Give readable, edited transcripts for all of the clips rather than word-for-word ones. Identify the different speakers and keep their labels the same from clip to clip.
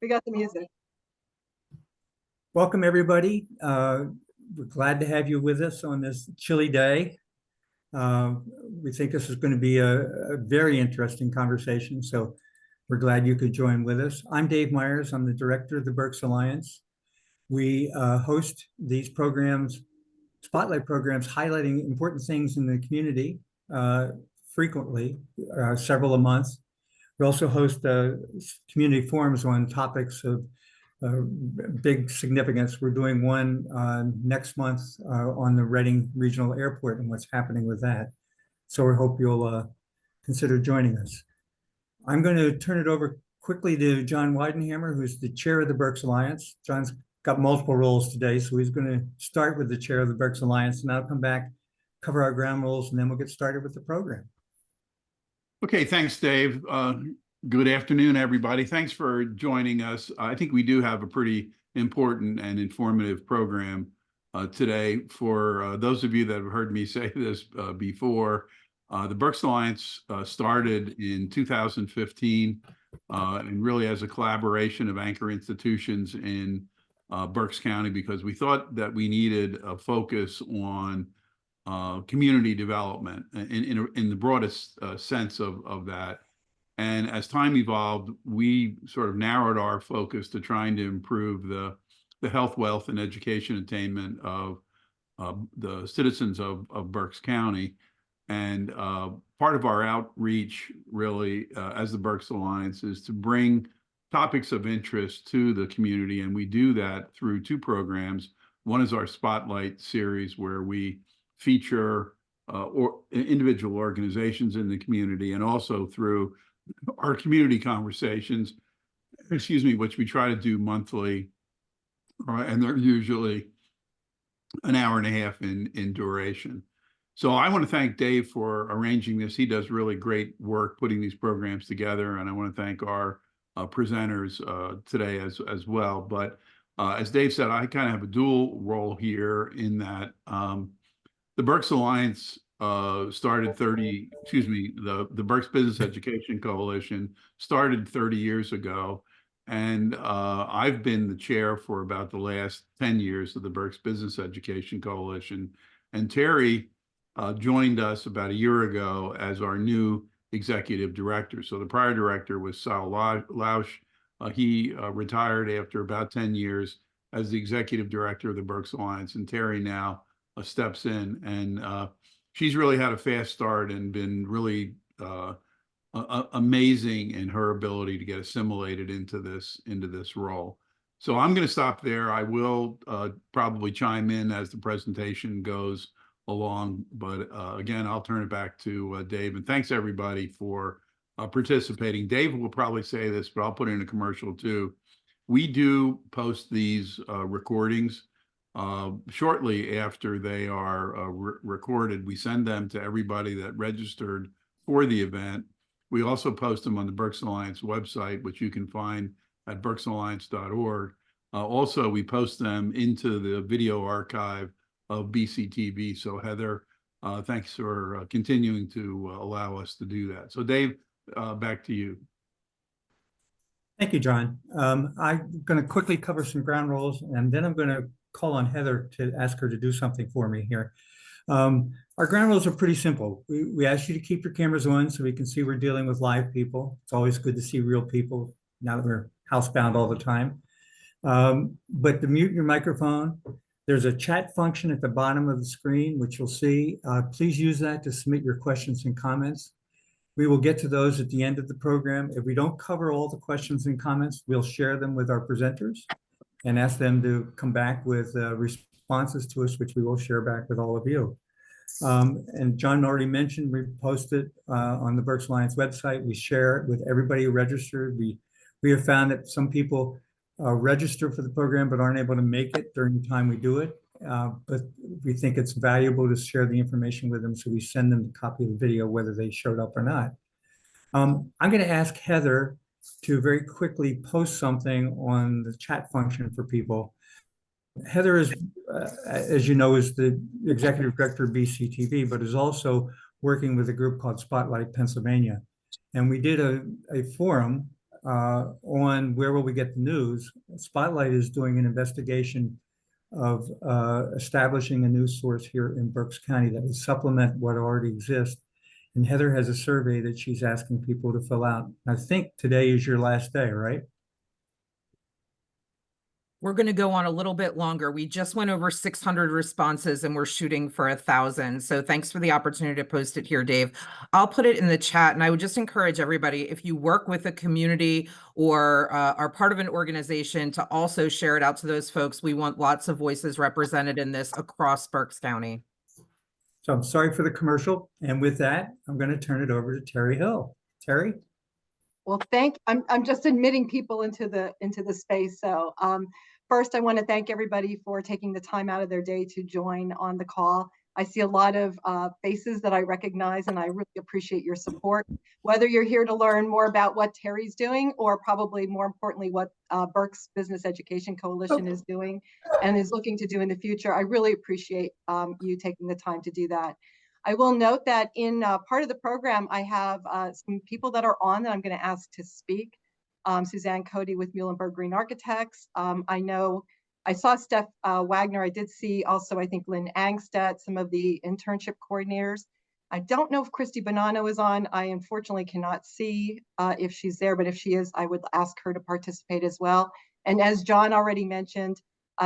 Speaker 1: We got the music.
Speaker 2: Welcome, everybody. We're glad to have you with us on this chilly day. We think this is going to be a very interesting conversation, so we're glad you could join with us. I'm Dave Myers. I'm the director of the Berks Alliance. We host these programs, spotlight programs, highlighting important things in the community frequently, several a month. We also host community forums on topics of big significance. We're doing one next month on the Reading Regional Airport and what's happening with that. So we hope you'll consider joining us. I'm going to turn it over quickly to John Weidenhammer, who's the chair of the Berks Alliance. John's got multiple roles today, so he's going to start with the chair of the Berks Alliance, and I'll come back, cover our ground rules, and then we'll get started with the program.
Speaker 3: Okay, thanks, Dave. Good afternoon, everybody. Thanks for joining us. I think we do have a pretty important and informative program today. For those of you that have heard me say this before, the Berks Alliance started in 2015 and really as a collaboration of anchor institutions in Berks County, because we thought that we needed a focus on community development in the broadest sense of that. And as time evolved, we sort of narrowed our focus to trying to improve the health, wealth, and education attainment of the citizens of Berks County. And part of our outreach, really, as the Berks Alliance, is to bring topics of interest to the community. And we do that through two programs. One is our Spotlight series, where we feature individual organizations in the community, and also through our community conversations, which we try to do monthly, and they're usually an hour and a half in duration. So I want to thank Dave for arranging this. He does really great work putting these programs together, and I want to thank our presenters today as well. But as Dave said, I kind of have a dual role here in that the Berks Alliance started the Berks Business Education Coalition started 30 years ago. And I've been the chair for about the last 10 years of the Berks Business Education Coalition. And Terry joined us about a year ago as our new executive director. So the prior director was Sal Lausch. He retired after about 10 years as the executive director of the Berks Alliance. And Terry now steps in, and she's really had a fast start and been really amazing in her ability to get assimilated into this role. So I'm going to stop there. I will probably chime in as the presentation goes along, but again, I'll turn it back to Dave. And thanks everybody for participating. Dave will probably say this, but I'll put in a commercial too. We do post these recordings shortly after they are recorded. We send them to everybody that registered for the event. We also post them on the Berks Alliance website, which you can find at berksalliance.org. Also, we post them into the video archive of BCTV. So Heather, thanks for continuing to allow us to do that. So Dave, back to you.
Speaker 2: Thank you, John. I'm going to quickly cover some ground rules, and then I'm going to call on Heather to ask her to do something for me here. Our ground rules are pretty simple. We ask you to keep your cameras on so we can see we're dealing with live people. It's always good to see real people now that we're housebound all the time. But to mute your microphone, there's a chat function at the bottom of the screen, which you'll see. Please use that to submit your questions and comments. We will get to those at the end of the program. If we don't cover all the questions and comments, we'll share them with our presenters and ask them to come back with responses to us, which we will share back with all of you. And John already mentioned, we post it on the Berks Alliance website. We share it with everybody who registered. We have found that some people register for the program but aren't able to make it during the time we do it. But we think it's valuable to share the information with them, so we send them a copy of the video whether they showed up or not. I'm going to ask Heather to very quickly post something on the chat function for people. Heather is, as you know, is the executive director of BCTV, but is also working with a group called Spotlight Pennsylvania. And we did a forum on Where Will We Get the News, Spotlight is doing an investigation of establishing a news source here in Berks County that would supplement what already exists. And Heather has a survey that she's asking people to fill out. I think today is your last day, right?
Speaker 1: We're going to go on a little bit longer. We just went over 600 responses and we're shooting for 1,000. So thanks for the opportunity to post it here, Dave. I'll put it in the chat, and I would just encourage everybody, if you work with a community or are part of an organization, to also share it out to those folks. We want lots of voices represented in this across Berks County.
Speaker 2: So I'm sorry for the commercial. And with that, I'm going to turn it over to Terry Hill. Terry?
Speaker 4: Well, I'm just admitting people into the space. So first, I want to thank everybody for taking the time out of their day to join on the call. I see a lot of faces that I recognize, and I really appreciate your support. Whether you're here to learn more about what Terry's doing, or probably more importantly, what Berks Business Education Coalition is doing and is looking to do in the future, I really appreciate you taking the time to do that. I will note that in part of the program, I have some people that are on that I'm going to ask to speak. Suzanne Cody with Muhlenberg Green Architects. I saw Steph Wagner. I did see also, I think, Lynn Angstedt, some of the internship coordinators. I don't know if Christy Bonanno is on. I unfortunately cannot see if she's there, but if she is, I would ask her to participate as well. And as John already mentioned,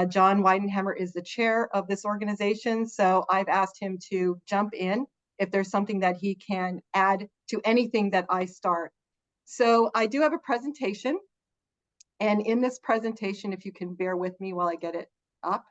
Speaker 4: John Weidenhammer is the chair of this organization. So I've asked him to jump in if there's something that he can add to anything that I start. So I do have a presentation. And in this presentation, if you can bear with me while I get it up,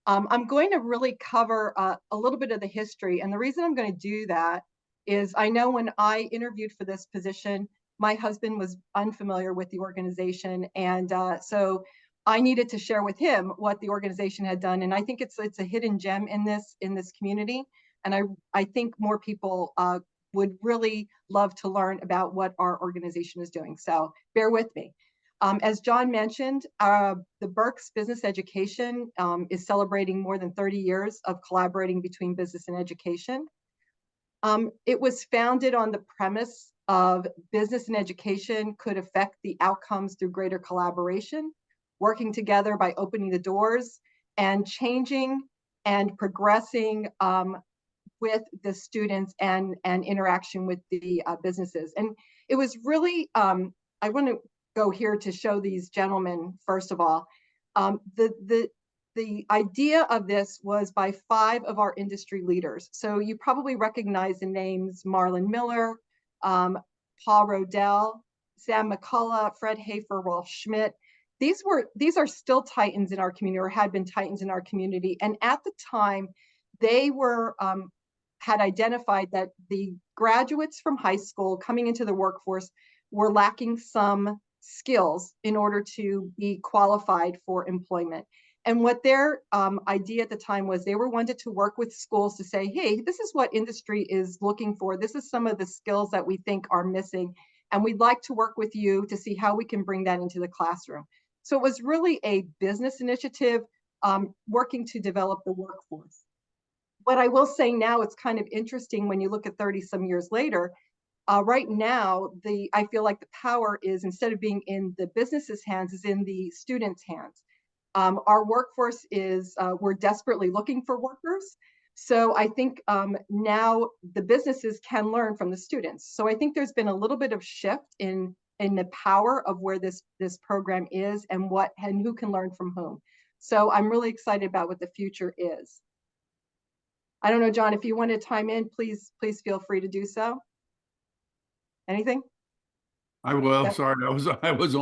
Speaker 4: I'm going to really cover a little bit of the history. And the reason I'm going to do that is I know when I interviewed for this position, my husband was unfamiliar with the organization. And so I needed to share with him what the organization had done. And I think it's a hidden gem in this community. And I think more people would really love to learn about what our organization is doing. So bear with me. As John mentioned, the Berks Business Education is celebrating more than 30 years of collaborating between business and education. It was founded on the premise of business and education could affect the outcomes through greater collaboration, working together by opening the doors and changing and progressing with the students and interaction with the businesses. And it was really, I want to go here to show these gentlemen, first of all. The idea of this was by 5 of our industry leaders. So you probably recognize the names Marlon Miller, Paul Rodell, Sam McCullough, Fred Hafer, Rolf Schmidt. These are still titans in our community, or had been titans in our community. And at the time, they were had identified that the graduates from high school coming into the workforce were lacking some skills in order to be qualified for employment. And what their idea at the time was, they wanted to work with schools to say, hey, this is what industry is looking for. This is some of the skills that we think are missing. And we'd like to work with you to see how we can bring that into the classroom. So it was really a business initiative working to develop the workforce. What I will say now, it's kind of interesting when you look at 30 some years later. Right now, I feel like the power is, instead of being in the business's hands, is in the students' hands. Our workforce is, we're desperately looking for workers. So I think now the businesses can learn from the students. So I think there's been a little bit of shift in the power of where this program is and who can learn from whom. So I'm really excited about what the future is. I don't know, John, if you want to chime in, please feel free to do so. Anything?
Speaker 3: I will. Sorry, I was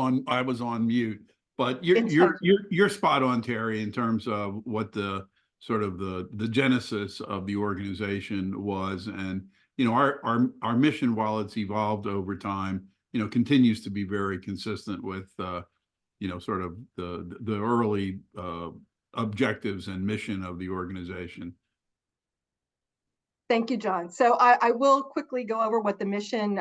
Speaker 3: on mute. But you're spot on, Terry, in terms of what the sort of the genesis of the organization was. And our mission, while it's evolved over time, continues to be very consistent with sort of the early objectives and mission of the organization.
Speaker 4: Thank you, John. So I will quickly go over what the mission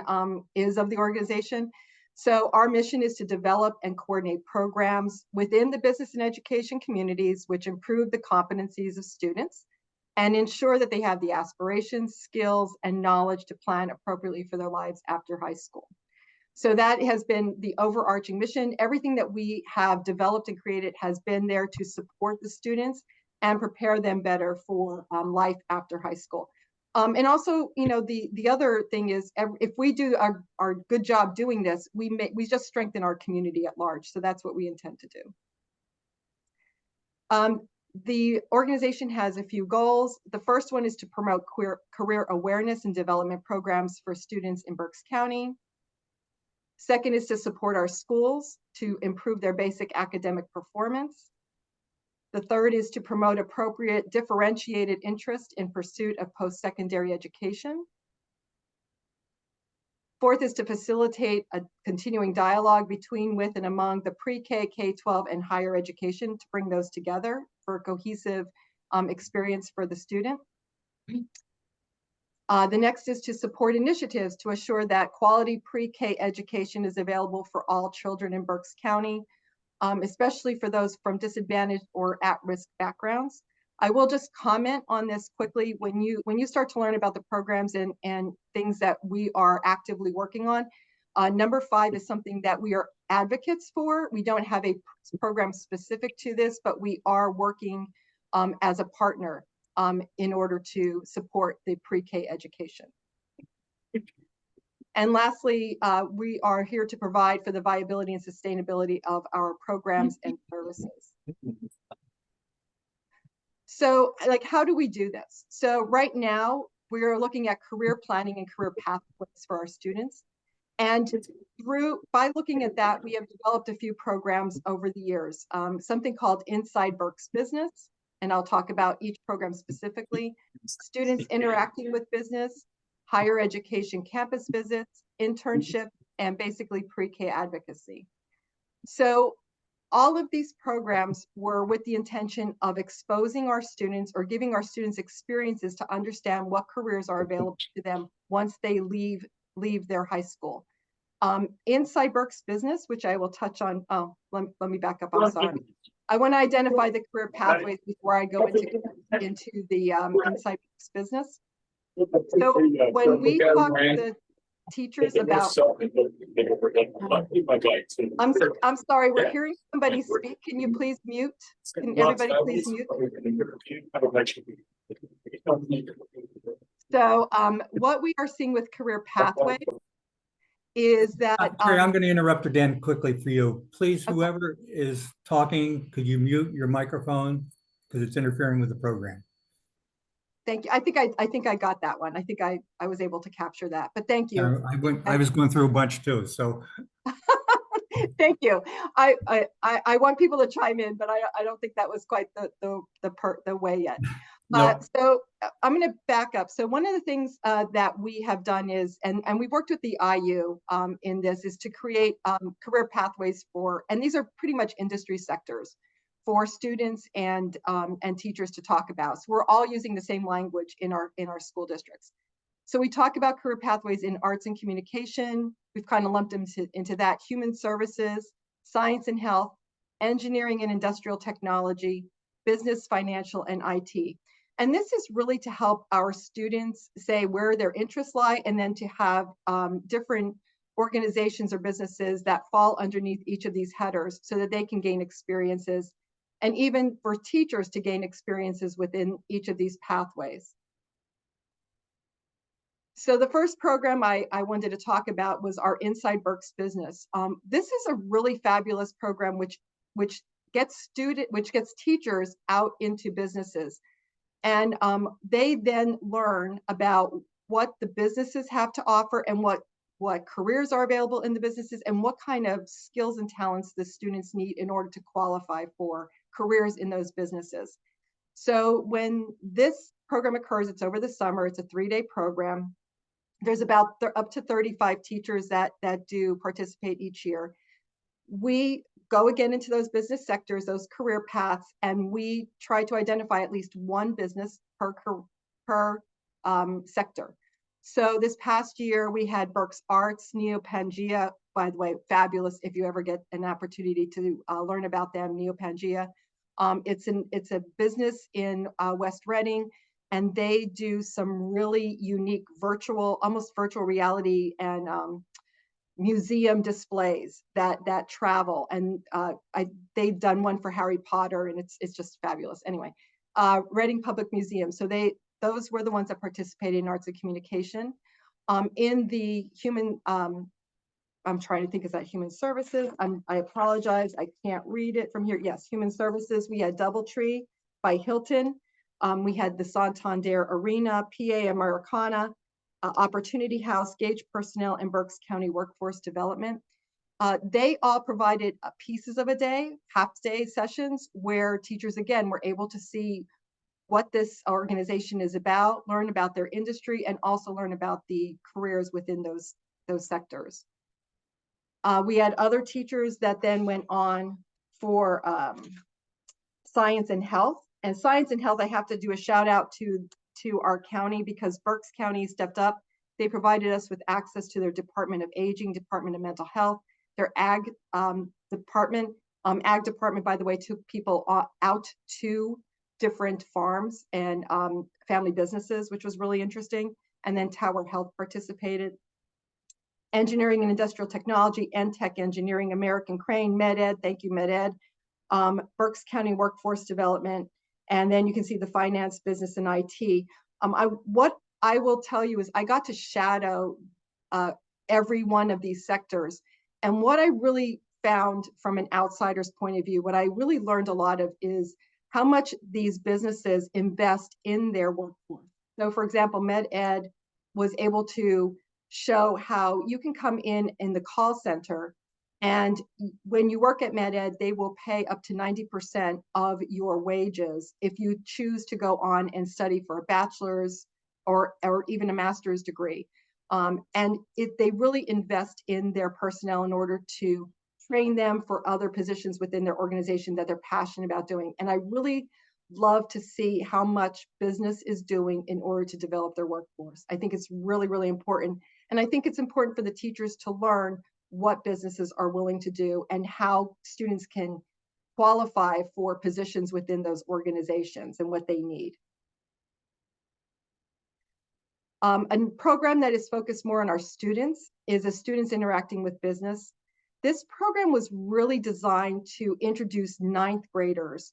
Speaker 4: is of the organization. So our mission is to develop and coordinate programs within the business and education communities, which improve the competencies of students and ensure that they have the aspirations, skills, and knowledge to plan appropriately for their lives after high school. So that has been the overarching mission. Everything that we have developed and created has been there to support the students and prepare them better for life after high school. And also, you know, the other thing is, if we do our good job doing this, we just strengthen our community at large. So that's what we intend to do. The organization has a few goals. The first one is to promote career awareness and development programs for students in Berks County. Second is to support our schools to improve their basic academic performance. The third is to promote appropriate differentiated interest in pursuit of post-secondary education. Fourth is to facilitate a continuing dialogue between, with, and among the pre-K, K-12, and higher education to bring those together for a cohesive experience for the student. The next is to support initiatives to assure that quality pre-K education is available for all children in Berks County, especially for those from disadvantaged or at-risk backgrounds. I will just comment on this quickly. When you start to learn about the programs and things that we are actively working on, number 5 is something that we are advocates for. We don't have a program specific to this, but we are working as a partner in order to support the pre-K education. And lastly, we are here to provide for the viability and sustainability of our programs and services. So, like, how do we do this? So right now, we're looking at career planning and career pathways for our students. And by looking at that, we have developed a few programs over the years, something called Inside Berks Business, and I'll talk about each program specifically. Students interacting with business, higher education campus visits, internship, and basically pre-K advocacy. So all of these programs were with the intention of exposing our students or giving our students experiences to understand what careers are available to them once they leave their high school. Inside Berks Business, which I will touch on. Oh, let me back up. I'm sorry. I want to identify the career pathways before I go into the Inside Berks Business. So when we talk to the teachers about, I'm sorry, we're hearing somebody speak. Can you please mute? Can everybody please mute? So what we are seeing with career pathways is that
Speaker 2: Sorry, I'm going to interrupt again quickly for you. Please, whoever is talking, could you mute your microphone because it's interfering with the program?
Speaker 4: Thank you. I think I got that one. I think I was able to capture that, but thank you.
Speaker 2: I was going through a bunch too, so.
Speaker 4: Thank you. I want people to chime in, but I don't think that was quite the way yet. No. So I'm going to back up. So one of the things that we have done is, and we've worked with the IU in this, is to create career pathways for, and these are pretty much industry sectors for students and teachers to talk about. So we're all using the same language in our school districts. So we talk about career pathways in arts and communication. We've kind of lumped them into that: human services, science and health, engineering and industrial technology, business, financial, and IT. And this is really to help our students say where their interests lie, and then to have different organizations or businesses that fall underneath each of these headers so that they can gain experiences, and even for teachers to gain experiences within each of these pathways. So the first program I wanted to talk about was our Inside Berks Business. This is a really fabulous program which gets teachers out into businesses. And they then learn about what the businesses have to offer and what careers are available in the businesses and what kind of skills and talents the students need in order to qualify for careers in those businesses. So when this program occurs, it's over the summer, it's a 3-day program. There's about up to 35 teachers that do participate each year. We go again into those business sectors, those career paths, and we try to identify at least one business per sector. So this past year, we had Berks Arts, Neo-Pangea, by the way, fabulous if you ever get an opportunity to learn about them, Neo-Pangea. It's a business in West Reading, and they do some really unique almost virtual reality and museum displays that travel, and they've done one for Harry Potter, and it's just fabulous. Anyway, Reading Public Museum. So those were the ones that participated in arts and communication. In the human, I'm trying to think, is that human services? I apologize, I can't read it from here. Yes, human services. We had Doubletree by Hilton. We had the Santander Arena, PA Americana, Opportunity House, Gage Personnel, and Berks County Workforce Development. They all provided pieces of a day, half-day sessions, where teachers, again, were able to see what this organization is about, learn about their industry, and also learn about the careers within those sectors. We had other teachers that then went on for science and health. And science and health, I have to do a shout out to our county, because Berks County stepped up. They provided us with access to their Department of Aging, Department of Mental Health, their ag department. Ag department, by the way, took people out to different farms and family businesses, which was really interesting. And then Tower Health participated. Engineering and Industrial Technology, Tech Engineering, American Crane, MedEd, thank you, MedEd, Berks County Workforce Development, and then you can see the finance, business, and IT. What I will tell you is I got to shadow every one of these sectors. And what I really found from an outsider's point of view, what I really learned a lot of is how much these businesses invest in their workforce. So for example, MedEd was able to show how you can come in the call center, and when you work at MedEd, they will pay up to 90% of your wages if you choose to go on and study for a bachelor's or even a master's degree. And they really invest in their personnel in order to train them for other positions within their organization that they're passionate about doing. And I really love to see how much business is doing in order to develop their workforce. I think it's really, really important. And I think it's important for the teachers to learn what businesses are willing to do and how students can qualify for positions within those organizations and what they need. A program that is focused more on our students is a Students Interacting with Business. This program was really designed to introduce ninth graders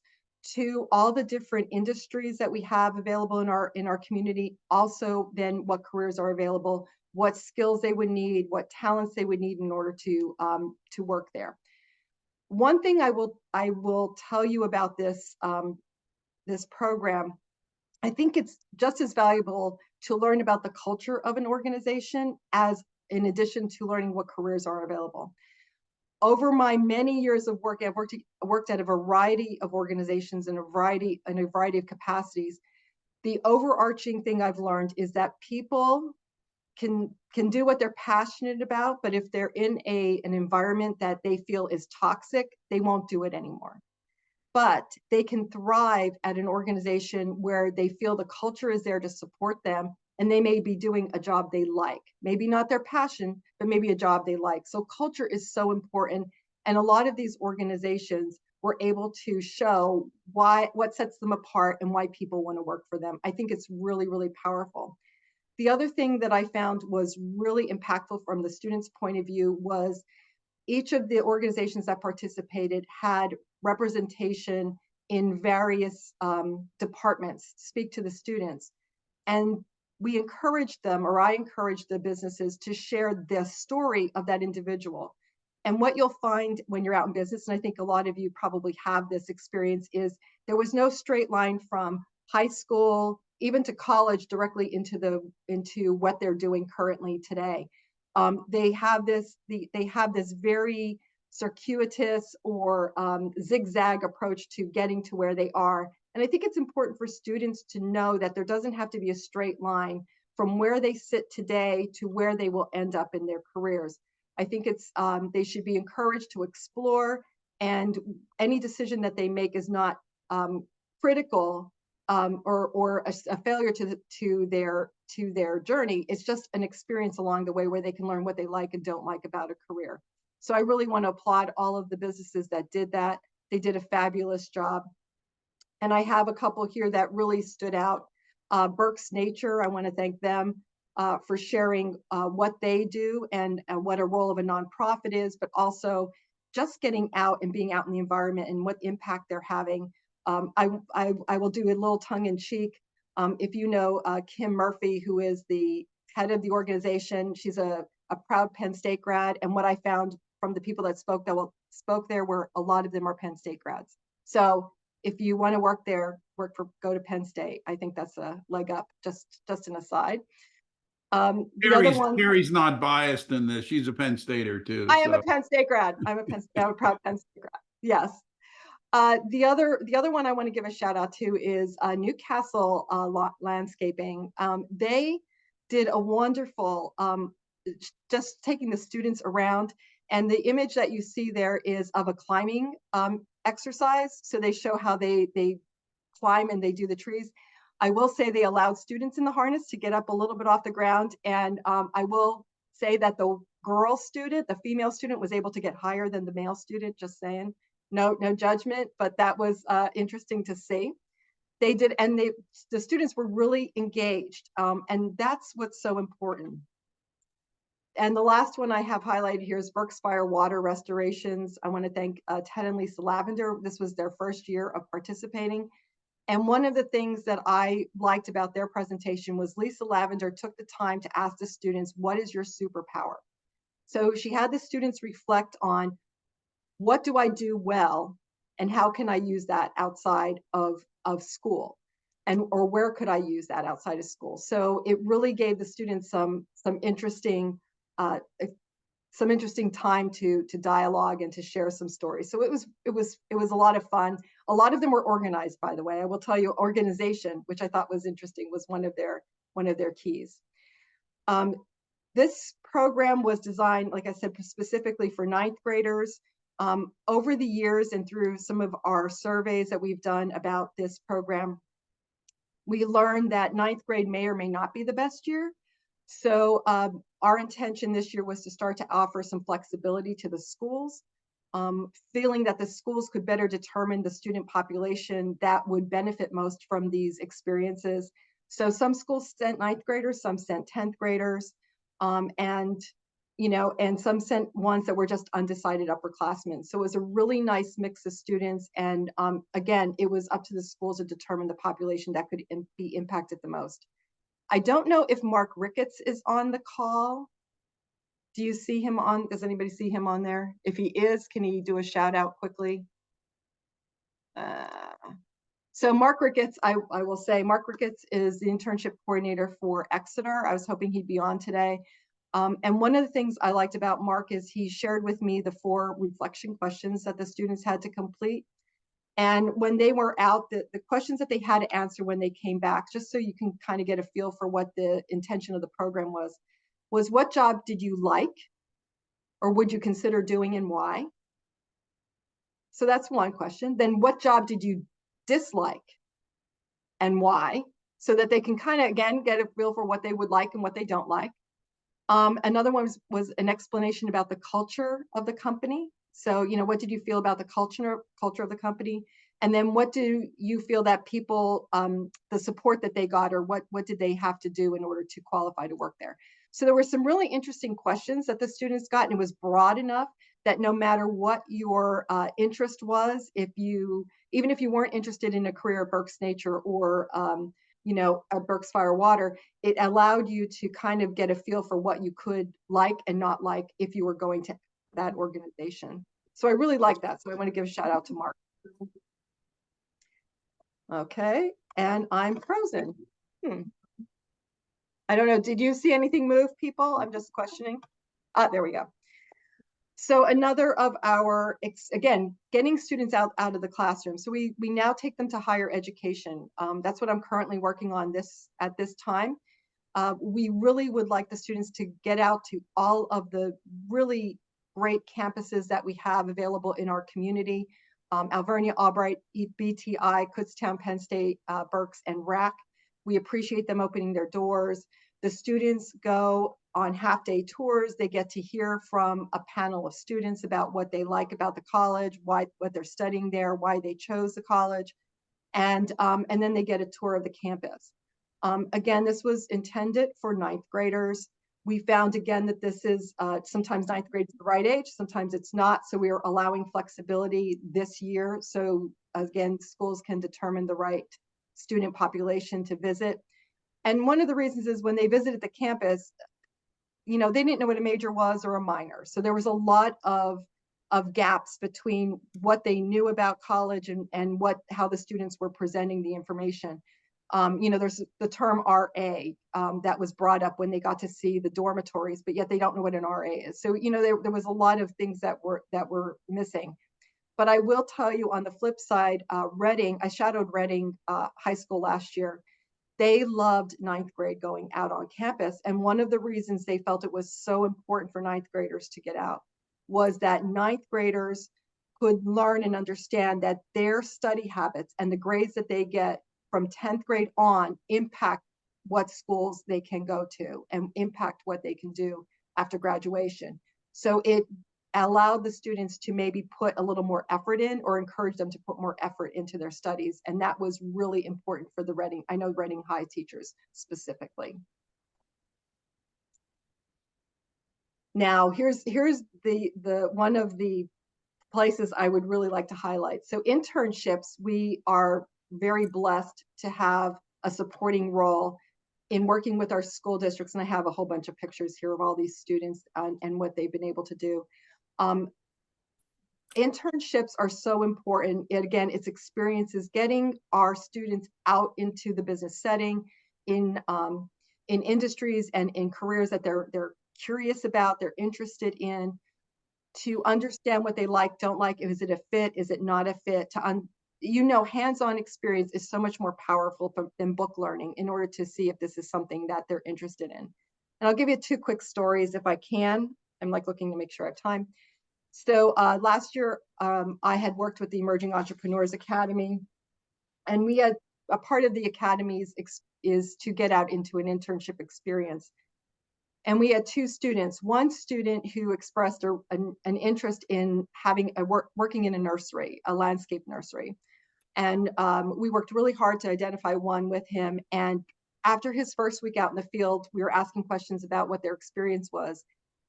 Speaker 4: to all the different industries that we have available in our community. Also, then what careers are available, what skills they would need, what talents they would need in order to work there. One thing I will tell you about this this program, I think it's just as valuable to learn about the culture of an organization as in addition to learning what careers are available. Over my many years of work, I've worked at a variety of organizations in a variety of capacities. The overarching thing I've learned is that people can do what they're passionate about, but if they're in an environment that they feel is toxic, they won't do it anymore. But they can thrive at an organization where they feel the culture is there to support them, and they may be doing a job they like. Maybe not their passion, but maybe a job they like. So culture is so important. And a lot of these organizations were able to show what sets them apart and why people want to work for them. I think it's really, really powerful. The other thing that I found was really impactful from the students' point of view was each of the organizations that participated had representation in various departments, speak to the students. And we encouraged them, or I encouraged the businesses to share the story of that individual. And what you'll find when you're out in business, and I think a lot of you probably have this experience, is there was no straight line from high school, even to college, directly into what they're doing currently today. They have this very circuitous or zigzag approach to getting to where they are. And I think it's important for students to know that there doesn't have to be a straight line from where they sit today to where they will end up in their careers. I think they should be encouraged to explore, and any decision that they make is not critical or a failure to their journey. It's just an experience along the way where they can learn what they like and don't like about a career. So I really want to applaud all of the businesses that did that. They did a fabulous job. And I have a couple here that really stood out. Berks Nature, I want to thank them. for sharing what they do and what a role of a nonprofit is, but also just getting out and being out in the environment and what impact they're having. I will do a little tongue in cheek. If you know Kim Murphy, who is the head of the organization, she's a proud Penn State grad. And what I found from the people that spoke there were a lot of them are Penn State grads. So if you want to work there, go to Penn State. I think that's a leg up, just an aside. The other one,
Speaker 3: Carrie's not biased in this. She's a Penn Stater too.
Speaker 4: I am a Penn State grad. I'm a proud Penn State grad. Yes. The other one I want to give a shout out to is Newcastle Landscaping. They did a wonderful, just taking the students around, and the image that you see there is of a climbing exercise. So they show how they climb and they do the trees. I will say they allowed students in the harness to get up a little bit off the ground, and I will say that the girl student, the female student, was able to get higher than the male student. Just saying. No judgment, but that was interesting to see. They did, and the students were really engaged, and that's what's so important. And the last one I have highlighted here is Berks Fire Water Restorations. I want to thank Ted and Lisa Lavender. This was their first year of participating. And one of the things that I liked about their presentation was Lisa Lavender took the time to ask the students, what is your superpower? So she had the students reflect on, what do I do well, and how can I use that outside of school, or where could I use that outside of school? So it really gave the students some interesting time to dialogue and to share some stories. So it was a lot of fun. A lot of them were organized, by the way. I will tell you, organization, which I thought was interesting, was one of their keys. This program was designed, like I said, specifically for ninth graders. Over the years and through some of our surveys that we've done about this program, we learned that ninth grade may or may not be the best year. So our intention this year was to start to offer some flexibility to the schools, feeling that the schools could better determine the student population that would benefit most from these experiences. So some schools sent ninth graders, some sent 10th graders, and some sent ones that were just undecided upperclassmen. So it was a really nice mix of students. And again, it was up to the schools to determine the population that could be impacted the most. I don't know if Mark Ricketts is on the call. Do you see him on? Does anybody see him on there? If he is, can he do a shout out quickly? So Mark Ricketts, I will say, Mark Ricketts is the internship coordinator for Exeter. I was hoping he'd be on today. And one of the things I liked about Mark is he shared with me the 4 reflection questions that the students had to complete. And when they were out, the questions that they had to answer when they came back, just so you can kind of get a feel for what the intention of the program was what job did you like, or would you consider doing, and why? So that's one question. Then what job did you dislike and why? So that they can kind of, again, get a feel for what they would like and what they don't like. Another one was an explanation about the culture of the company. So, what did you feel about the culture of the company? And then what do you feel that people, the support that they got, or what did they have to do in order to qualify to work there? So there were some really interesting questions that the students got, and it was broad enough that no matter what your interest was, even if you weren't interested in a career at Berks Nature or at Berks Fire Water, it allowed you to kind of get a feel for what you could like and not like if you were going to that organization. So I really like that. So I want to give a shout out to Mark. Okay, and I'm frozen. I don't know. Did you see anything move, people? I'm just questioning. There we go. So another of our, again, getting students out of the classroom. So we now take them to higher education. That's what I'm currently working on at this time. We really would like the students to get out to all of the really great campuses that we have available in our community. Alvernia, Albright, BTI, Kutztown, Penn State, Berks, and RAC. We appreciate them opening their doors. The students go on half-day tours. They get to hear from a panel of students about what they like about the college, what they're studying there, why they chose the college, and then they get a tour of the campus. Again, this was intended for ninth graders. We found again that this is sometimes ninth grade is the right age, sometimes it's not. So we are allowing flexibility this year. So again, schools can determine the right student population to visit. And one of the reasons is when they visited the campus, you know, they didn't know what a major was or a minor. So there was a lot of gaps between what they knew about college and how the students were presenting the information. You know, there's the term RA that was brought up when they got to see the dormitories, but yet they don't know what an RA is. So, you know, there was a lot of things that were missing. But I will tell you on the flip side, Reading, I shadowed Reading High School last year. They loved ninth grade going out on campus. And one of the reasons they felt it was so important for ninth graders to get out was that ninth graders could learn and understand that their study habits and the grades that they get from 10th grade on impact what schools they can go to and impact what they can do after graduation. So it allowed the students to maybe put a little more effort in or encourage them to put more effort into their studies. And that was really important for the Reading, I know Reading High teachers specifically. Now, here's the one of the places I would really like to highlight. So internships, we are very blessed to have a supporting role in working with our school districts. And I have a whole bunch of pictures here of all these students and what they've been able to do. Internships are so important. Again, it's experiences getting our students out into the business setting in industries and in careers that they're curious about, they're interested in, to understand what they like, don't like. Is it a fit? Is it not a fit? You know, hands-on experience is so much more powerful than book learning in order to see if this is something that they're interested in. And I'll give you two quick stories if I can. I'm like looking to make sure I have time. So last year, I had worked with the Emerging Entrepreneurs Academy, and we had a part of the academies is to get out into an internship experience. And we had two students, one student who expressed an interest in having working in a nursery, a landscape nursery. And we worked really hard to identify one with him. And after his first week out in the field, we were asking questions about what their experience was.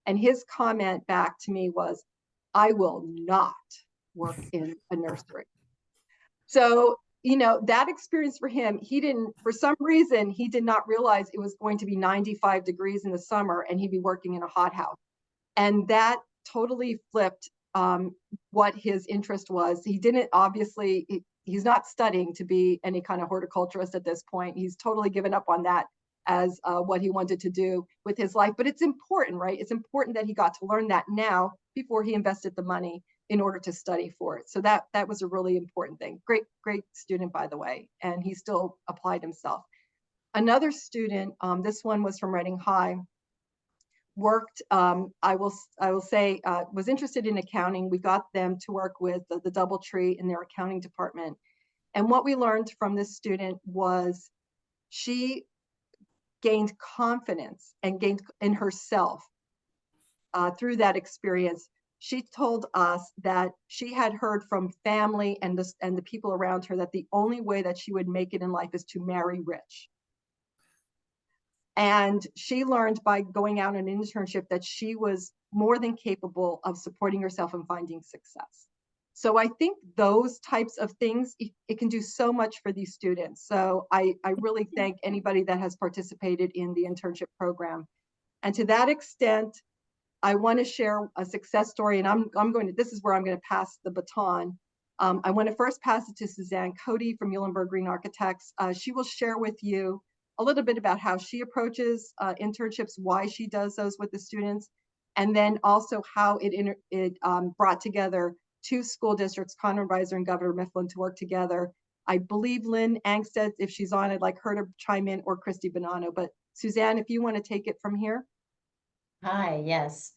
Speaker 4: And his comment back to me was, I will not work in a nursery. So, you know, that experience for him, for some reason, he did not realize it was going to be 95 degrees in the summer and he'd be working in a hothouse. And that totally flipped what his interest was. He didn't, obviously, he's not studying to be any kind of horticulturist at this point. He's totally given up on that as what he wanted to do with his life. But it's important, right? It's important that he got to learn that now before he invested the money in order to study for it. So that was a really important thing. Great student, by the way, and he still applied himself. Another student, this one was from Reading High, worked, I will say, was interested in accounting. We got them to work with the DoubleTree in their accounting department. And what we learned from this student was she gained confidence and gained in herself through that experience. She told us that she had heard from family and the people around her that the only way that she would make it in life is to marry rich. And she learned by going out on an internship that she was more than capable of supporting herself and finding success. So I think those types of things, it can do so much for these students. So I really thank anybody that has participated in the internship program. And to that extent, I want to share a success story, and this is where I'm going to pass the baton. I want to first pass it to Suzanne Cody from Muhlenberg Green Architects. She will share with you a little bit about how she approaches internships, why she does those with the students, and then also how it brought together two school districts, Conrad Reiser and Governor Mifflin, to work together. I believe Lynn Angstead, if she's on, I'd like her to chime in, or Christy Bonanno. But Suzanne, if you want to take it from here.
Speaker 5: Hi, yes.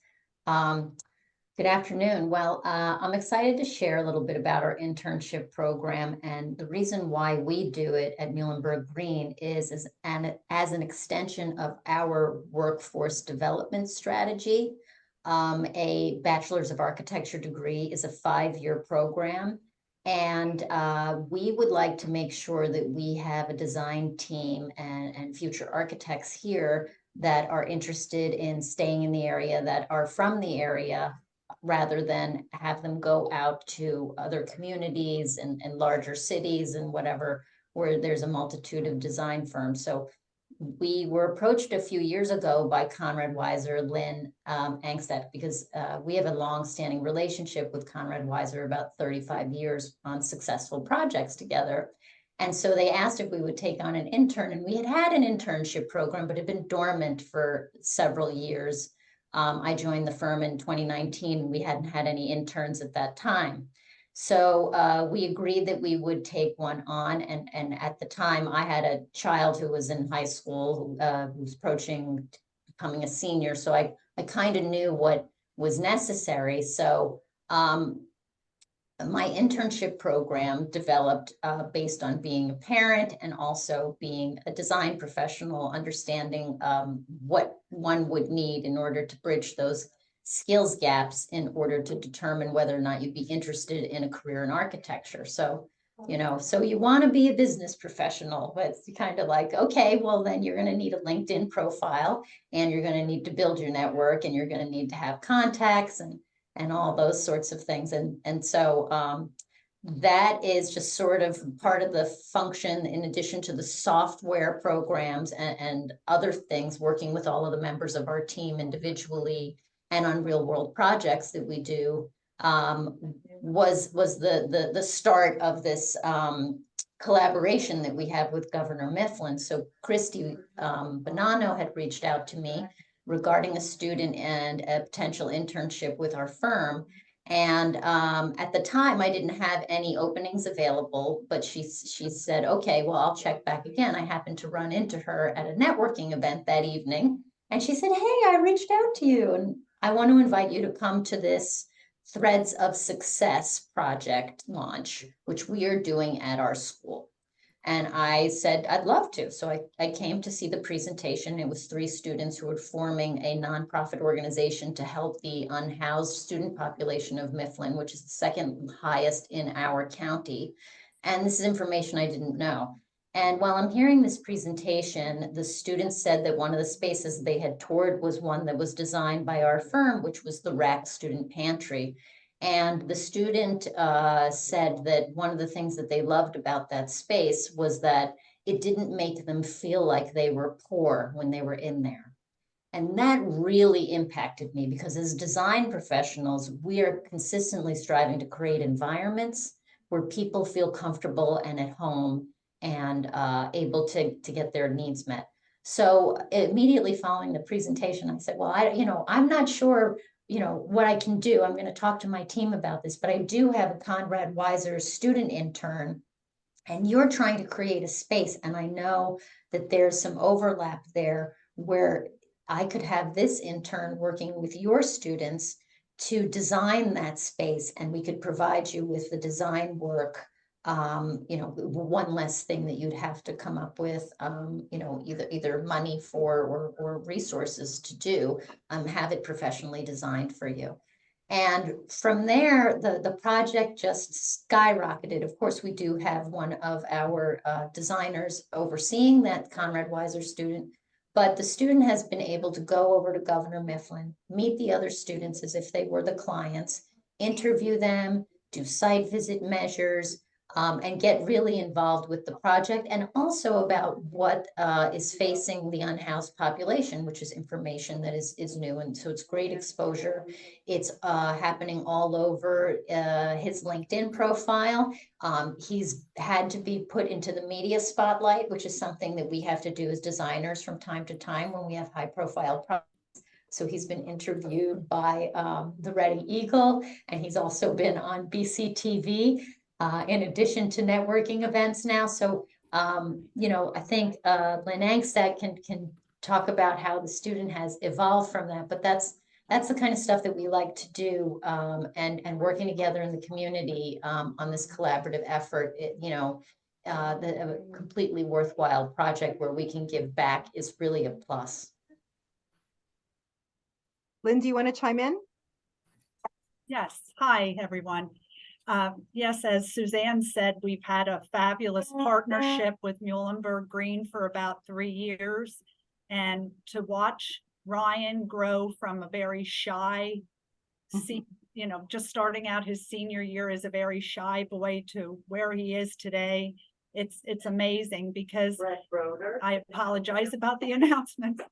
Speaker 5: Good afternoon. Well, I'm excited to share a little bit about our internship program, and the reason why we do it at Muhlenberg Green is as an extension of our workforce development strategy. A Bachelor's of Architecture degree is a 5-year program, And we would like to make sure that we have a design team and future architects here that are interested in staying in the area, that are from the area, rather than have them go out to other communities and larger cities and whatever, where there's a multitude of design firms. So we were approached a few years ago by Conrad Weiser, Lynn Angstad, because we have a long-standing relationship with Conrad Weiser, about 35 years on successful projects together. And so they asked if we would take on an intern, and we had an internship program, but it had been dormant for several years. I joined the firm in 2019. We hadn't had any interns at that time. So we agreed that we would take one on. And at the time, I had a child who was in high school, who was approaching becoming a senior. So I kind of knew what was necessary. So my internship program developed based on being a parent and also being a design professional, understanding what one would need in order to bridge those skills gaps in order to determine whether or not you'd be interested in a career in architecture. So, you know, so you want to be a business professional, but it's kind of like, okay, well, then you're going to need a LinkedIn profile, and you're going to need to build your network, and you're going to need to have contacts and all those sorts of things. And so that is just sort of part of the function, in addition to the software programs and other things, working with all of the members of our team individually and on real world projects that we do, was the start of this collaboration that we have with Governor Mifflin. So Christy Bonanno had reached out to me regarding a student and a potential internship with our firm. And at the time, I didn't have any openings available, but she said, okay, well, I'll check back again. I happened to run into her at a networking event that evening. And she said, hey, I reached out to you, and I want to invite you to come to this Threads of Success project launch, which we are doing at our school. And I said, I'd love to. So I came to see the presentation. It was 3 students who were forming a nonprofit organization to help the unhoused student population of Mifflin, which is the second highest in our county. And this is information I didn't know. And while I'm hearing this presentation, the students said that one of the spaces they had toured was one that was designed by our firm, which was the RAC Student Pantry. And the student said that one of the things that they loved about that space was that it didn't make them feel like they were poor when they were in there. And that really impacted me, because as design professionals, we are consistently striving to create environments where people feel comfortable and at home and able to get their needs met. So immediately following the presentation, I said, well, I'm not sure what I can do. I'm going to talk to my team about this, but I do have a Conrad Weiser student intern, and you're trying to create a space. And I know that there's some overlap there where I could have this intern working with your students to design that space, and we could provide you with the design work. One less thing that you'd have to come up with, either money for or resources to do, have it professionally designed for you. And from there, the project just skyrocketed. Of course, we do have one of our designers overseeing that Conrad Weiser student, but the student has been able to go over to Governor Mifflin, meet the other students as if they were the clients, interview them, do site visit measures, and get really involved with the project, and also about what is facing the unhoused population, which is information that is new. And so it's great exposure. It's happening all over his LinkedIn profile. He's had to be put into the media spotlight, which is something that we have to do as designers from time to time when we have high profile projects. So he's been interviewed by the Ready Eagle, and he's also been on BCTV. In addition to networking events now. So, I think Lynn Angstad can talk about how the student has evolved from that, but that's the kind of stuff that we like to do, and working together in the community on this collaborative effort, a completely worthwhile project where we can give back is really a plus.
Speaker 4: Lynn, do you want to chime in?
Speaker 6: Yes. Hi, everyone. Yes, as Suzanne said, we've had a fabulous partnership with Muhlenberg Green for about 3 years. And to watch Ryan grow from a very shy, just starting out his senior year as a very shy boy to where he is today, it's amazing because I apologize about the announcements.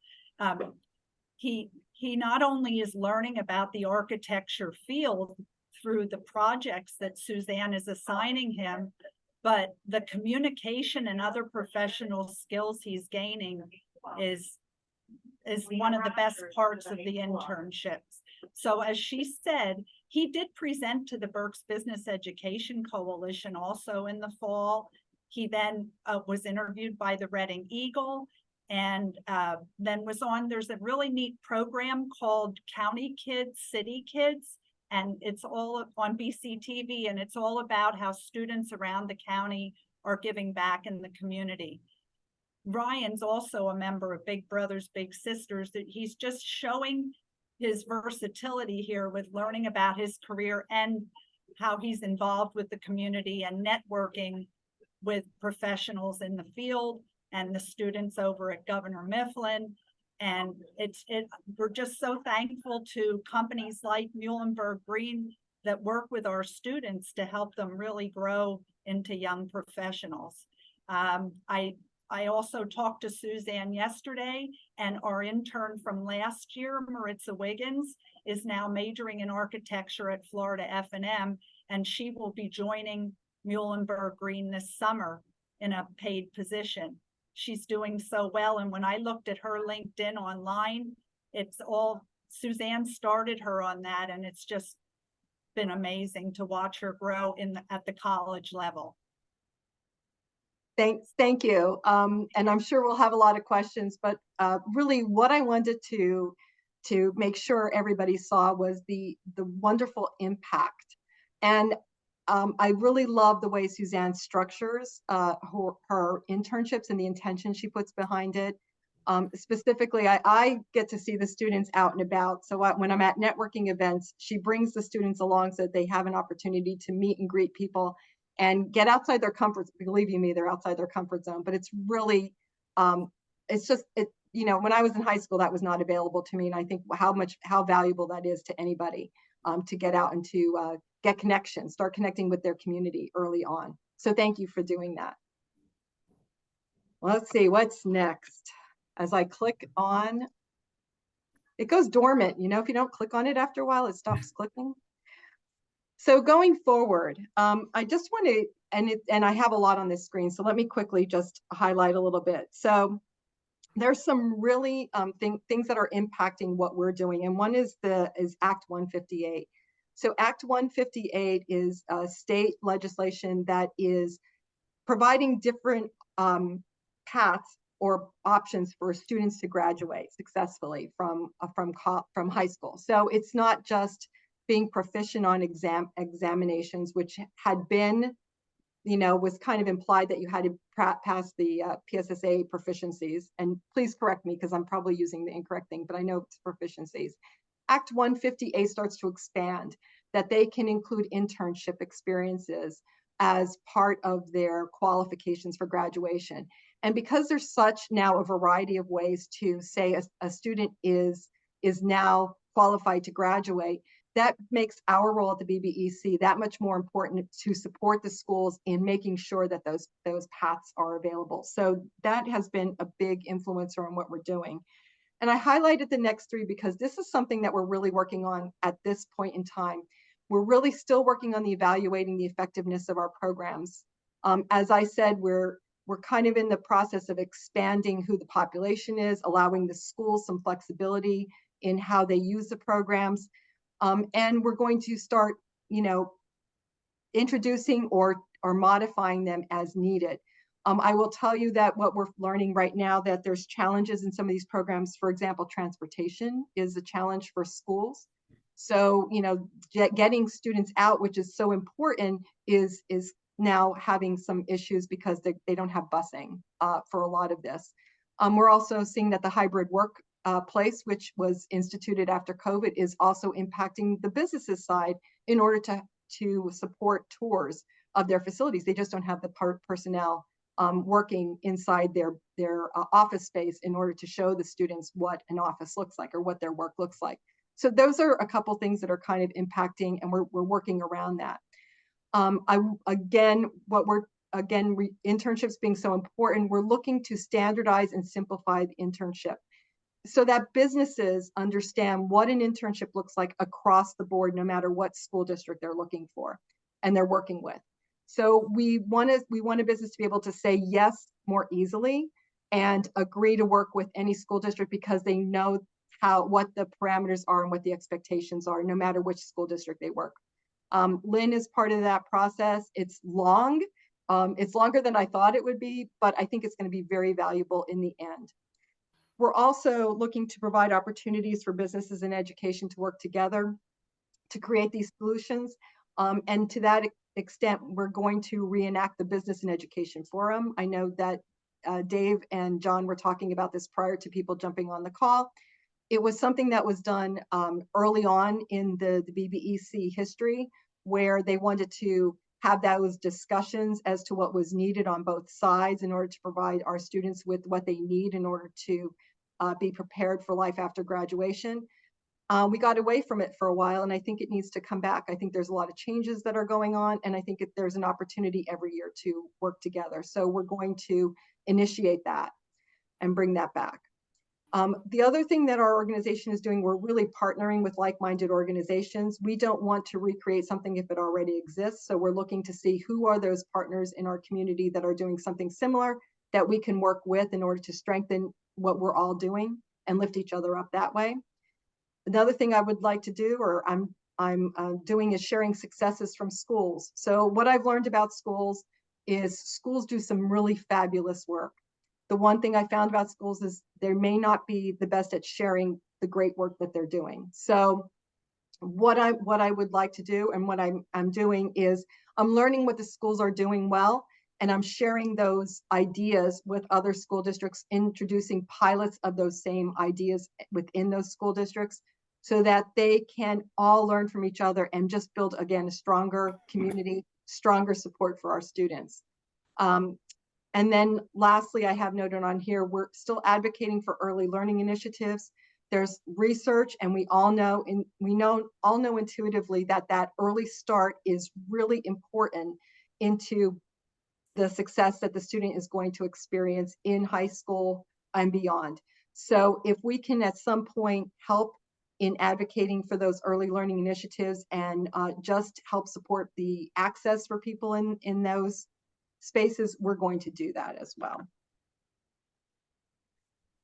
Speaker 6: He not only is learning about the architecture field through the projects that Suzanne is assigning him, but the communication and other professional skills he's gaining is one of the best parts of the internships. So as she said, he did present to the Berks Business Education Coalition also in the fall. He then was interviewed by the Reading Eagle, and then was on, there's a really neat program called County Kids, City Kids, and it's all on BCTV, and it's all about how students around the county are giving back in the community. Ryan's also a member of Big Brothers Big Sisters, that he's just showing his versatility here with learning about his career and how he's involved with the community and networking with professionals in the field and the students over at Governor Mifflin. And we're just so thankful to companies like Muhlenberg Green that work with our students to help them really grow into young professionals. I also talked to Suzanne yesterday, and our intern from last year, Maritza Wiggins, is now majoring in architecture at Florida F&M, and she will be joining Muhlenberg Green this summer in a paid position. She's doing so well, and when I looked at her LinkedIn online, it's all Suzanne started her on that, and it's just been amazing to watch her grow at the college level.
Speaker 4: Thank you. And I'm sure we'll have a lot of questions, but really what I wanted to make sure everybody saw was the wonderful impact. And I really love the way Suzanne structures her internships and the intention she puts behind it. Specifically, I get to see the students out and about. So when I'm at networking events, she brings the students along so that they have an opportunity to meet and greet people and get outside their comfort. Believe you me, they're outside their comfort zone, but it's really, it's just, when I was in high school, that was not available to me. And I think how valuable that is to anybody to get out and to get connections, start connecting with their community early on. So thank you for doing that. Let's see what's next. As I click on, it goes dormant. If you don't click on it after a while, it stops clicking. So going forward, I just want to, and I have a lot on this screen, so let me quickly just highlight a little bit. So there's some really things that are impacting what we're doing, and one is Act 158. So Act 158 is a state legislation that is providing different paths or options for students to graduate successfully from high school. So it's not just being proficient on examinations, which had been, was kind of implied that you had to pass the PSSA proficiencies. And please correct me because I'm probably using the incorrect thing, but I know it's proficiencies. Act 150A starts to expand that they can include internship experiences as part of their qualifications for graduation. And because there's such now a variety of ways to say a student is now qualified to graduate, that makes our role at the BBEC that much more important to support the schools in making sure that those paths are available. So that has been a big influencer on what we're doing. And I highlighted the next three because this is something that we're really working on at this point in time. We're really still working on the evaluating the effectiveness of our programs. As I said, we're kind of in the process of expanding who the population is, allowing the schools some flexibility in how they use the programs. And we're going to start, introducing or modifying them as needed. I will tell you that what we're learning right now, that there's challenges in some of these programs. For example, transportation is a challenge for schools. So, getting students out, which is so important, is now having some issues because they don't have busing for a lot of this. We're also seeing that the hybrid work place, which was instituted after COVID, is also impacting the businesses side in order to to support tours of their facilities. They just don't have the personnel working inside their office space in order to show the students what an office looks like or what their work looks like. So those are a couple things that are kind of impacting, and we're working around that. Internships being so important, we're looking to standardize and simplify the internship so that businesses understand what an internship looks like across the board, no matter what school district they're looking for and they're working with. So we want a business to be able to say yes more easily and agree to work with any school district because they know what the parameters are and what the expectations are, no matter which school district they work. Lynn is part of that process. It's long. It's longer than I thought it would be, but I think it's going to be very valuable in the end. We're also looking to provide opportunities for businesses and education to work together to create these solutions. And to that extent, we're going to reenact the Business and Education Forum. I know that Dave and John were talking about this prior to people jumping on the call. It was something that was done early on in the BBEC history, where they wanted to have those discussions as to what was needed on both sides in order to provide our students with what they need in order to be prepared for life after graduation. We got away from it for a while, and I think it needs to come back. I think there's a lot of changes that are going on, and I think there's an opportunity every year to work together. So we're going to initiate that and bring that back. The other thing that our organization is doing, we're really partnering with like-minded organizations. We don't want to recreate something if it already exists. So we're looking to see who are those partners in our community that are doing something similar that we can work with in order to strengthen what we're all doing and lift each other up that way. Another thing I would like to do, or I'm doing, is sharing successes from schools. So what I've learned about schools is schools do some really fabulous work. The one thing I found about schools is they may not be the best at sharing the great work that they're doing. So what I would like to do, and what I'm doing, is I'm learning what the schools are doing well, and I'm sharing those ideas with other school districts, introducing pilots of those same ideas within those school districts so that they can all learn from each other and just build, again, a stronger community, stronger support for our students. And then lastly, I have noted on here, we're still advocating for early learning initiatives. There's research, and we all know intuitively that early start is really important into the success that the student is going to experience in high school and beyond. So if we can at some point help in advocating for those early learning initiatives and just help support the access for people in those spaces, we're going to do that as well.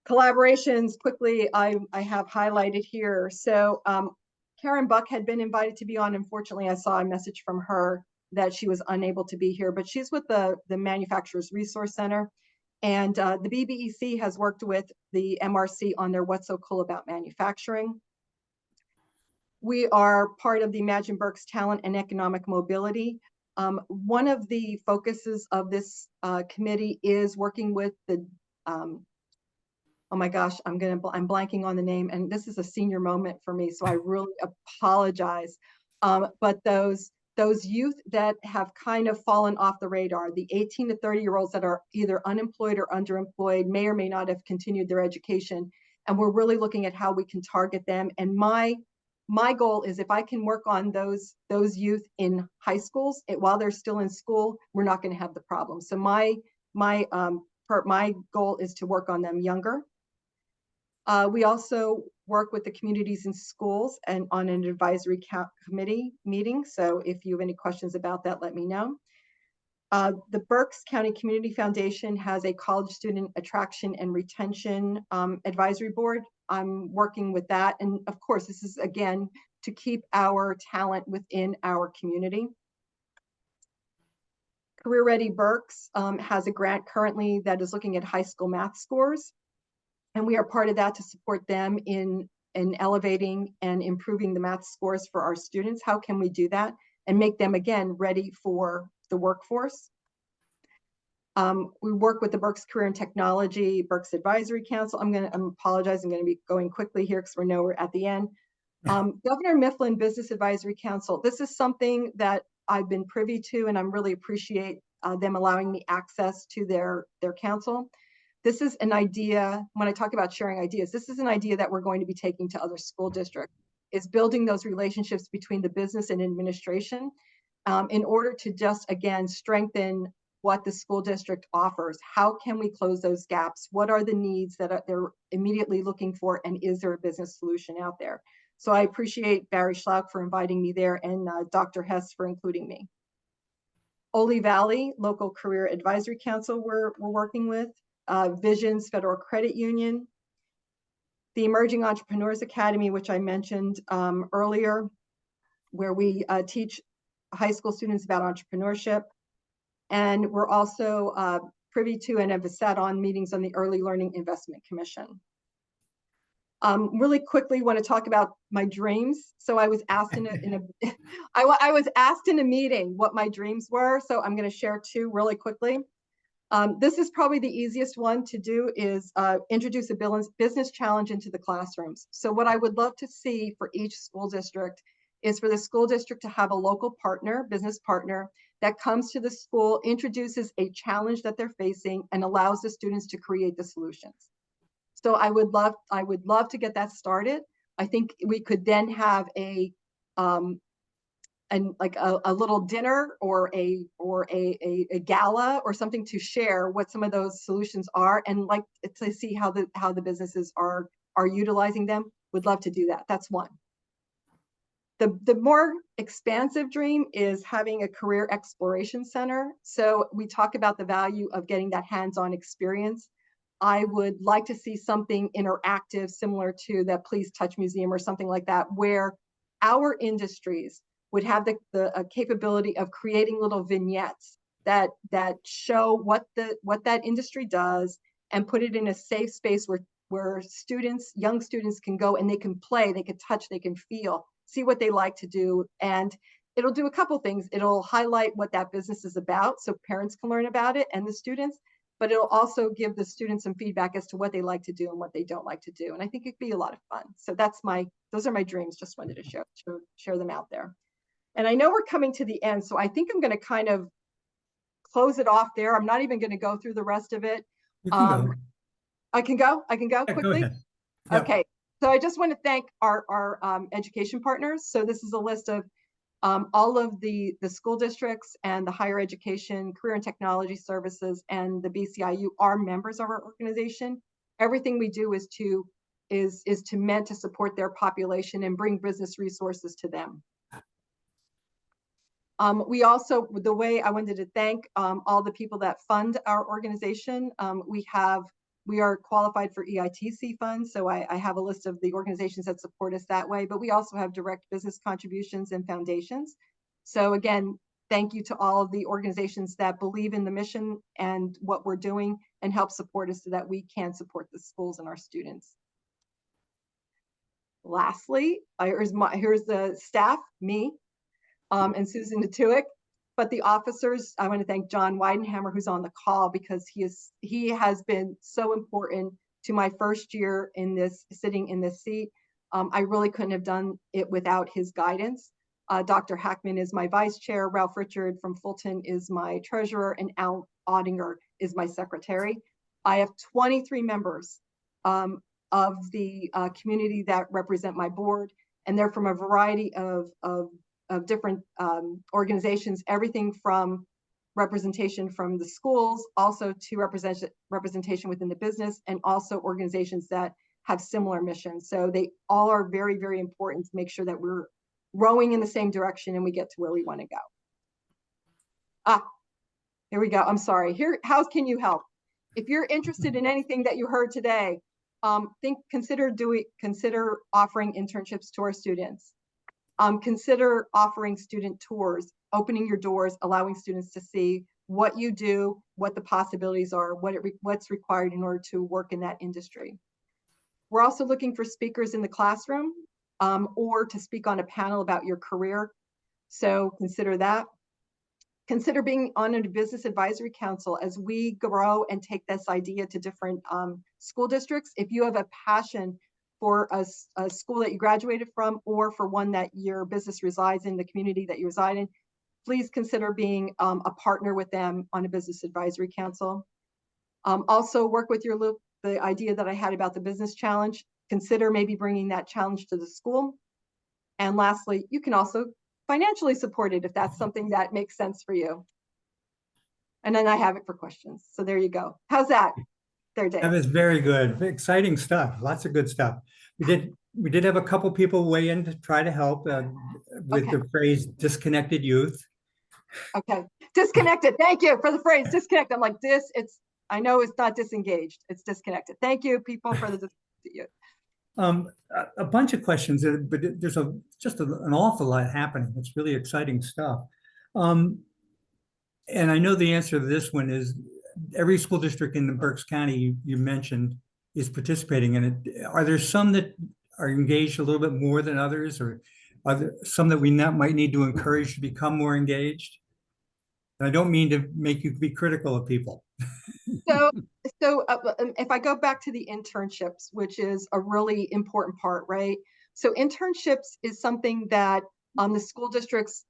Speaker 4: Collaborations, quickly, I have highlighted here. So Karen Buck had been invited to be on. Unfortunately, I saw a message from her that she was unable to be here, but she's with the Manufacturers Resource Center. And the BBEC has worked with the MRC on their What's So Cool About Manufacturing. We are part of the Imagine Berks Talent and Economic Mobility. One of the focuses of this committee is working with the, oh my gosh, I'm blanking on the name, and this is a senior moment for me, so I really apologize. But those youth that have kind of fallen off the radar, the 18 to 30-year-olds that are either unemployed or underemployed, may or may not have continued their education, and we're really looking at how we can target them. And my goal is, if I can work on those youth in high schools while they're still in school, we're not going to have the problem. So my goal is to work on them younger. We also work with the communities in schools and on an advisory committee meeting. So if you have any questions about that, let me know. The Berks County Community Foundation has a college student attraction and retention advisory board. I'm working with that. And of course, this is, again, to keep our talent within our community. Career Ready Berks has a grant currently that is looking at high school math scores. And we are part of that to support them in elevating and improving the math scores for our students. How can we do that and make them, again, ready for the workforce? We work with the Berks Career and Technology, Berks Advisory Council. I apologize, I'm going to be going quickly here because we're at the end. Governor Mifflin Business Advisory Council. This is something that I've been privy to, and I'm really appreciate them allowing me access to their council. This is an idea, when I talk about sharing ideas, this is an idea that we're going to be taking to other school districts, is building those relationships between the business and administration in order to just, again, strengthen what the school district offers. How can we close those gaps? What are the needs that they're immediately looking for? And is there a business solution out there? So I appreciate Barry Schlauk for inviting me there, and Dr. Hess for including me. Ole Valley Local Career Advisory Council we're working with, Visions Federal Credit Union, the Emerging Entrepreneurs Academy, which I mentioned earlier, where we teach high school students about entrepreneurship. And we're also privy to and have sat on meetings on the Early Learning Investment Commission. Really quickly want to talk about my dreams. So I was asked I was asked in a meeting what my dreams were. So I'm going to share two really quickly. This is probably the easiest one to do, is introduce a business challenge into the classrooms. So what I would love to see for each school district is for the school district to have a local partner, business partner, that comes to the school, introduces a challenge that they're facing, and allows the students to create the solutions. So I would love to get that started. I think we could then have a little dinner or a gala or something to share what some of those solutions are, and like to see how the businesses are utilizing them. Would love to do that. That's one. The more expansive dream is having a career exploration center. So we talk about the value of getting that hands-on experience. I would like to see something interactive similar to the Please Touch Museum or something like that, where our industries would have the capability of creating little vignettes that show what that industry does, and put it in a safe space where students, young students, can go and they can play, they can touch, they can feel, see what they like to do. And it'll do a couple things. It'll highlight what that business is about so parents can learn about it and the students, but it'll also give the students some feedback as to what they like to do and what they don't like to do. And I think it'd be a lot of fun. So those are my dreams. Just wanted to share them out there. And I know we're coming to the end, so I think I'm going to kind of close it off there. I'm not even going to go through the rest of it.
Speaker 2: You can go.
Speaker 4: I can go
Speaker 2: Yeah,
Speaker 4: quickly.
Speaker 2: go ahead. Yep.
Speaker 4: Okay. So I just want to thank our education partners. So this is a list of all of the school districts and the higher education, career and technology services, and the BCIU are members of our organization. Everything we do is meant to support their population and bring business resources to them. We also, the way I wanted to thank all the people that fund our organization. We are qualified for EITC funds, so I have a list of the organizations that support us that way, but we also have direct business contributions and foundations. So again, thank you to all of the organizations that believe in the mission and what we're doing and help support us so that we can support the schools and our students. Lastly, here's the staff, me, and Susan Natuick. But the officers, I want to thank John Weidenhammer, who's on the call, because he has been so important to my first year sitting in this seat. I really couldn't have done it without his guidance. Dr. Hackman is my vice chair. Ralph Richard from Fulton is my treasurer, and Al Ottinger is my secretary. I have 23 members of the community that represent my board, and they're from a variety of different organizations, everything from representation from the schools, also to representation within the business, and also organizations that have similar missions. So they all are very, very important to make sure that we're rowing in the same direction and we get to where we want to go. Here we go. I'm sorry. How can you help? If you're interested in anything that you heard today, consider offering internships to our students. Consider offering student tours, opening your doors, allowing students to see what you do, what the possibilities are, what's required in order to work in that industry. We're also looking for speakers in the classroom or to speak on a panel about your career. So consider that. Consider being on a business advisory council as we grow and take this idea to different school districts. If you have a passion for a school that you graduated from, or for one that your business resides in, the community that you reside in, please consider being a partner with them on a business advisory council. Also work with the idea that I had about the business challenge. Consider maybe bringing that challenge to the school. And lastly, you can also financially support it if that's something that makes sense for you. And then I have it for questions. So there you go. How's that? There, Dave.
Speaker 2: That is very good. Exciting stuff. Lots of good stuff. We did have a couple people weigh in to try to help with
Speaker 4: Okay.
Speaker 2: the phrase disconnected youth.
Speaker 4: Okay. Disconnected. Thank you for the phrase disconnected. I'm like I know it's not disengaged. It's disconnected. Thank you, people, for the disconnected youth.
Speaker 2: A bunch of questions, but there's just an awful lot happening. It's really exciting stuff. And I know the answer to this one is every school district in the Berks County you mentioned is participating in it. Are there some that are engaged a little bit more than others, or are there some that we might need to encourage to become more engaged? And I don't mean to make you be critical of people.
Speaker 4: So if I go back to the internships, which is a really important part, right? So internships is something that the school districts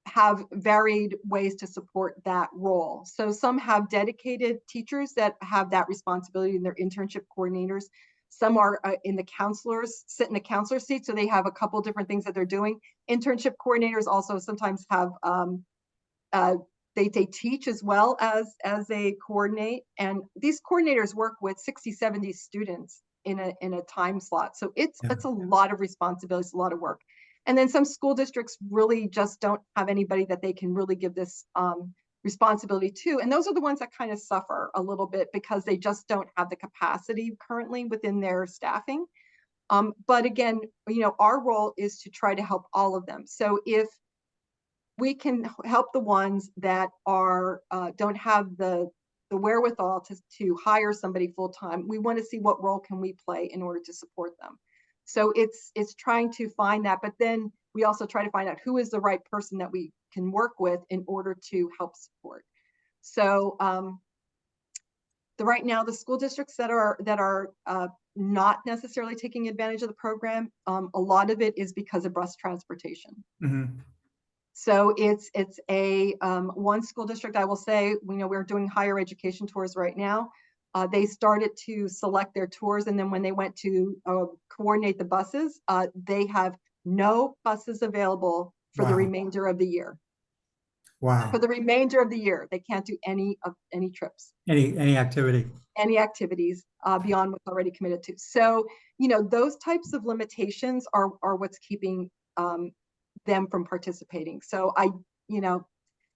Speaker 4: have varied ways to support that role. So some have dedicated teachers that have that responsibility, and they're internship coordinators. Some are in the counselors, sit in the counselor seat, so they have a couple different things that they're doing. Internship coordinators also sometimes have they teach as well as they coordinate, and these coordinators work with 60, 70 students in a time slot. So it's a lot of responsibility, it's a lot of work. And then some school districts really just don't have anybody that they can really give this responsibility to. And those are the ones that kind of suffer a little bit because they just don't have the capacity currently within their staffing. But again, our role is to try to help all of them. So if we can help the ones that don't have the wherewithal to hire somebody full-time, we want to see what role can we play in order to support them. So it's trying to find that, but then we also try to find out who is the right person that we can work with in order to help support. So right now, the school districts that are not necessarily taking advantage of the program, a lot of it is because of bus transportation.
Speaker 2: Mm-hmm.
Speaker 4: So it's a one school district, I will say, we're doing higher education tours right now. They started to select their tours, and then when they went to coordinate the buses, they have no buses available for the remainder of the year.
Speaker 2: Wow.
Speaker 4: For the remainder of the year, they can't do any trips.
Speaker 2: Any activity.
Speaker 4: Any activities beyond what's already committed to. So, those types of limitations are what's keeping them from participating. So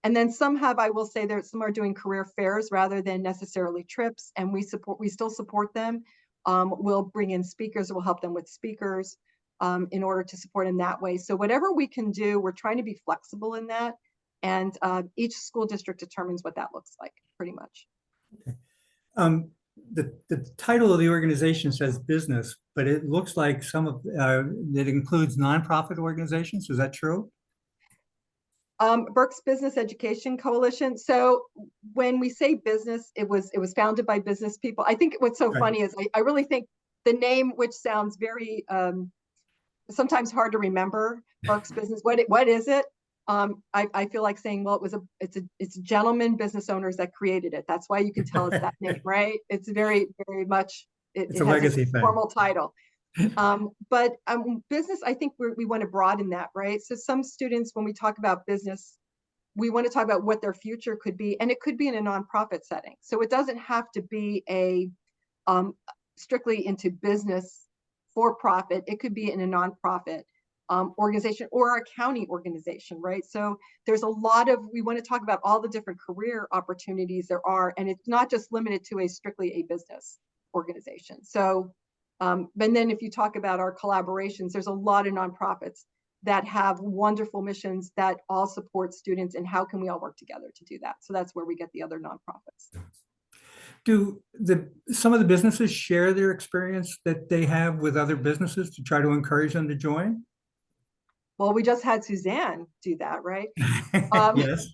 Speaker 4: and then some have, I will say, some are doing career fairs rather than necessarily trips, and we still support them. We'll bring in speakers, we'll help them with speakers in order to support them that way. So whatever we can do, we're trying to be flexible in that, and each school district determines what that looks like, pretty much.
Speaker 2: Okay. The title of the organization says business, but it looks like some of it includes nonprofit organizations. Is that true?
Speaker 4: Berks Business Education Coalition. So when we say business, it was founded by business people. I think what's so funny is I really think the name, which sounds very sometimes hard to remember, Berks Business. What is it? I feel like saying, well, it's gentlemen business owners that created it. That's why you can tell it's that name, right? It's very, very much
Speaker 2: it's a legacy thing.
Speaker 4: Formal title. But business, I think we want to broaden that, right? So some students, when we talk about business, we want to talk about what their future could be, and it could be in a nonprofit setting. So it doesn't have to be a strictly into business for profit. It could be in a nonprofit organization or a county organization, right? So there's a lot of, we want to talk about all the different career opportunities there are, and it's not just limited to strictly a business organization. So and then if you talk about our collaborations, there's a lot of nonprofits that have wonderful missions that all support students, and how can we all work together to do that? So that's where we get the other nonprofits.
Speaker 2: Do some of the businesses share their experience that they have with other businesses to try to encourage them to join?
Speaker 4: Well, we just had Suzanne do that, right?
Speaker 2: Yes.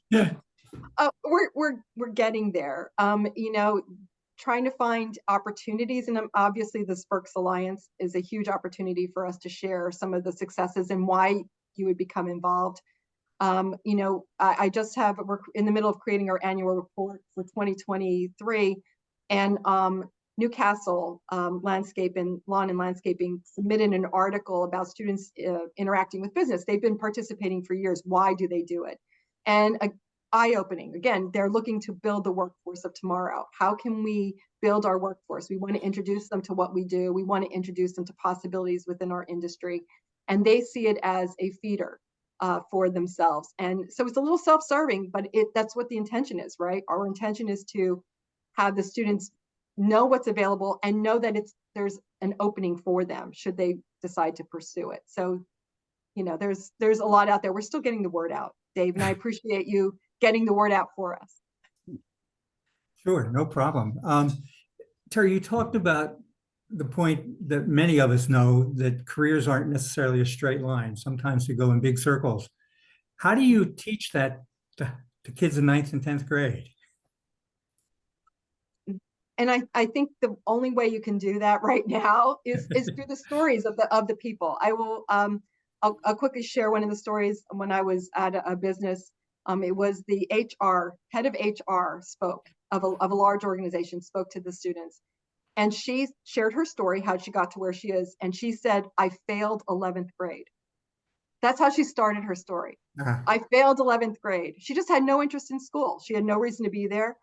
Speaker 4: We're getting there. trying to find opportunities, and obviously this Berks Alliance is a huge opportunity for us to share some of the successes and why you would become involved. You know, I just have, we're in the middle of creating our annual report for 2023, and Newcastle Landscape and Lawn and Landscaping submitted an article about students interacting with business. They've been participating for years. Why do they do it? And eye-opening. Again, they're looking to build the workforce of tomorrow. How can we build our workforce? We want to introduce them to what we do. We want to introduce them to possibilities within our industry. And they see it as a feeder for themselves. And so it's a little self-serving, but that's what the intention is, right? Our intention is to have the students know what's available and know that there's an opening for them should they decide to pursue it. So, you know, there's a lot out there. We're still getting the word out, Dave, and I appreciate you getting the word out for us.
Speaker 2: Sure, no problem. Terry, you talked about the point that many of us know that careers aren't necessarily a straight line. Sometimes they go in big circles. How do you teach that to kids in 9th and 10th grade?
Speaker 4: And I think the only way you can do that right now is through the stories of the people. I will I'll quickly share one of the stories. When I was at a business, it was the head of HR spoke of a large organization, spoke to the students. And she shared her story, how she got to where she is. And she said, I failed 11th grade. That's how she started her story. I failed 11th grade. She just had no interest in school. She had no reason to be there.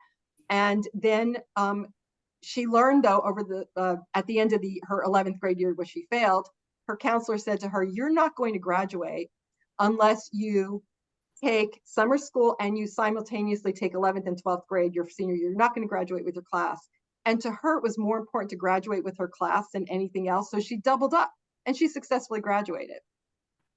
Speaker 4: And then she learned, though, over at the end of her 11th grade year, where she failed, her counselor said to her, you're not going to graduate unless you take summer school and you simultaneously take 11th and 12th grade your senior year. You're not going to graduate with your class. And to her, it was more important to graduate with her class than anything else. So she doubled up and she successfully graduated.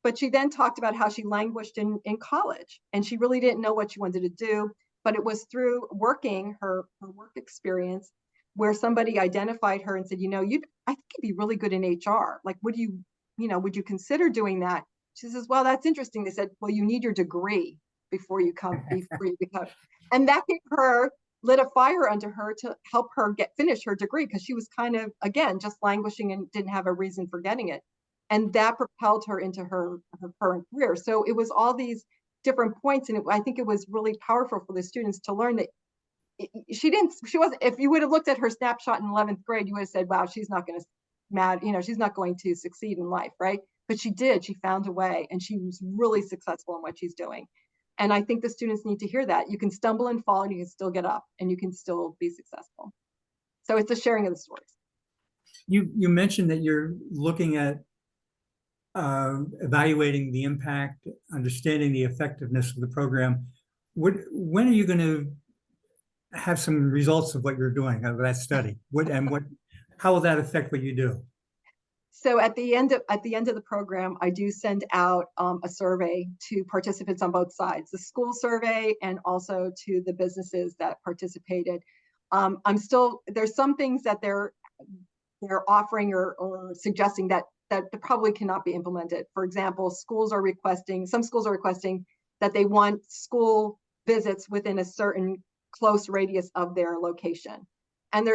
Speaker 4: But she then talked about how she languished in college and she really didn't know what she wanted to do. But it was through working her work experience where somebody identified her and said, you know, I think you'd be really good in HR. Like, would you consider doing that? She says, well, that's interesting. They said, well, you need your degree before you become. And that gave her, lit a fire under her to help her finish her degree, because she was kind of, again, just languishing and didn't have a reason for getting it. And that propelled her into her current career. So it was all these different points. And I think it was really powerful for the students to learn that she wasn't, if you would have looked at her snapshot in 11th grade, you would have said, wow, she's not going to, she's not going to succeed in life, right? But she did, she found a way and she was really successful in what she's doing. And I think the students need to hear that. You can stumble and fall and you can still get up and you can still be successful. So it's a sharing of the stories.
Speaker 2: You mentioned that you're looking at evaluating the impact, understanding the effectiveness of the program. When are you going to have some results of what you're doing, of that study? How will that affect what you do?
Speaker 4: So at the end of the program, I do send out a survey to participants on both sides, the school survey and also to the businesses that participated. There's some things that they're offering or suggesting that probably cannot be implemented. For example, some schools are requesting that they want school visits within a certain close radius of their location. And